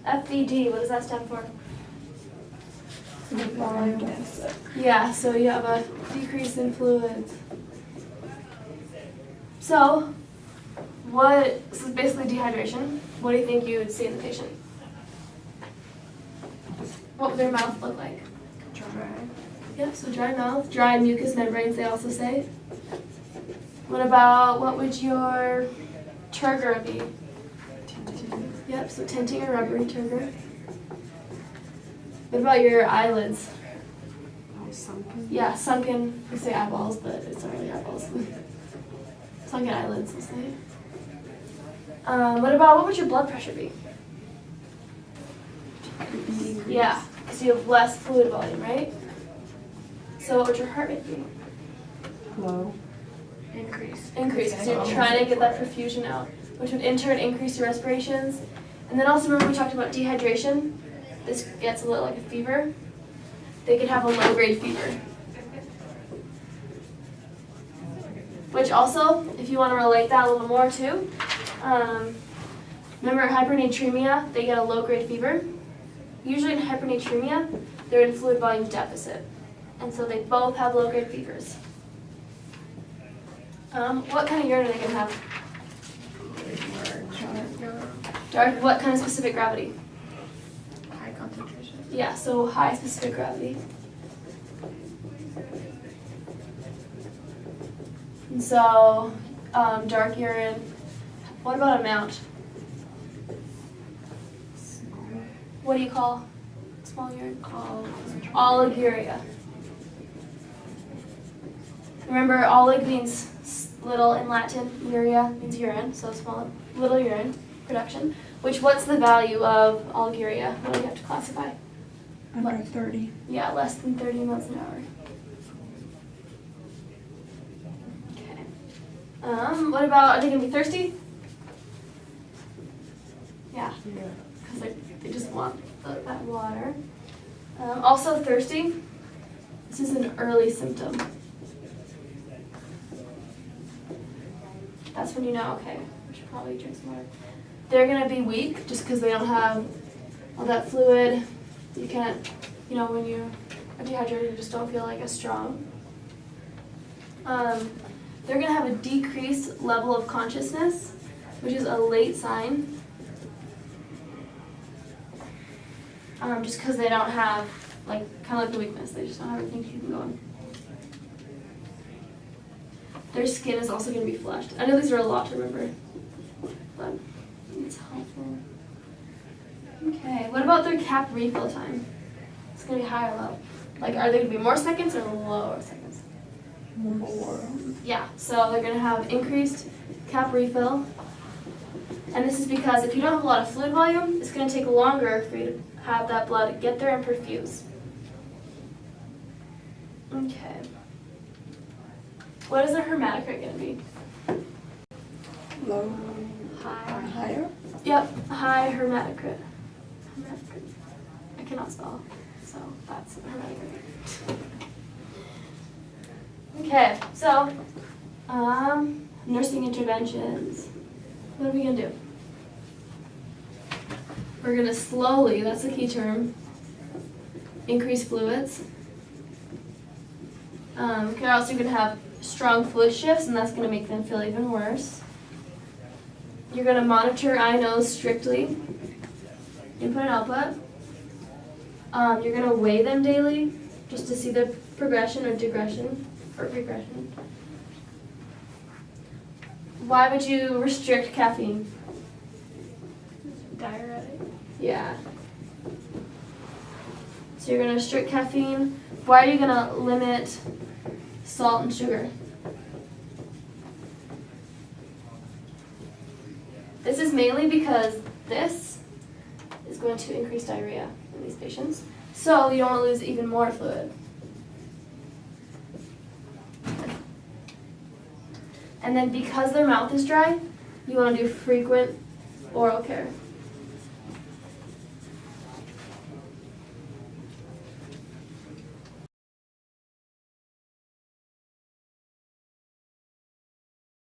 FVD, what does that stand for? Volume deficit. Yeah, so you have a decrease in fluids. So, this is basically dehydration. What do you think you would see in the patient? What would their mouth look like? Dry. Yep, so dry mouth, dry mucous membranes, they also say. What would your turgor be? Tinted. Yep, so tinting or rubbery turgor. What about your eyelids? Oh, sunken. Yeah, sunken, we say eyeballs, but it's not really eyeballs. Sunken eyelids, we'll say. What would your blood pressure be? Decrease. Yeah, because you have less fluid volume, right? So what would your heart rate be? Low. Increase, because you're trying to get that perfusion out, which would in turn increase your respirations. And then also remember we talked about dehydration. This gets a little like a fever. They could have a low-grade fever. Which also, if you want to relate that a little more too, remember hypernatremia, they get a low-grade fever. Usually in hypernatremia, they're in fluid volume deficit. And so they both have low-grade fevers. What kind of urine are they going to have? Dark. What kind of specific gravity? High concentration. Yeah, so high specific gravity. And so, dark urine. What about amount? Small. What do you call small urine? Oliguria. Remember, olig means little in Latin, urea means urine, so small, little urine production. What's the value of oliguria? What do you have to classify? Under 30. Yeah, less than 30 miles an hour. Okay. What about, are they going to be thirsty? Yeah, because they just want that water. Also thirsty, this is an early symptom. That's when you know, okay, I should probably drink some water. They're going to be weak just because they don't have all that fluid. You can't, when you're dehydrated, you just don't feel like as strong. They're going to have a decreased level of consciousness, which is a late sign. Just because they don't have, kind of like the weakness, they just don't have everything keeping going. Their skin is also going to be flushed. I know these are a lot to remember, but it's helpful. Okay, what about their cap refill time? It's going to be high or low? Are they going to be more seconds or lower seconds? More. Yeah, so they're going to have increased cap refill. And this is because if you don't have a lot of fluid volume, it's going to take longer for you to have that blood get there and perfuse. Okay. What is their hematocrit going to be? Low. High. Higher. Yep, high hematocrit. I cannot spell, so that's hematocrit. Okay, so nursing interventions. What are we going to do? We're going to slowly, that's the key term, increase fluids. You're also going to have strong fluid shifts, and that's going to make them feel even worse. You're going to monitor eye nose strictly, input and output. You're going to weigh them daily just to see the progression or regression. Why would you restrict caffeine? Diuretic. Yeah. So you're going to restrict caffeine. Why are you going to limit salt and sugar? This is mainly because this is going to increase diarrhea in these patients. So you don't want to lose even more fluid. And then because their mouth is dry, you want to do frequent oral care.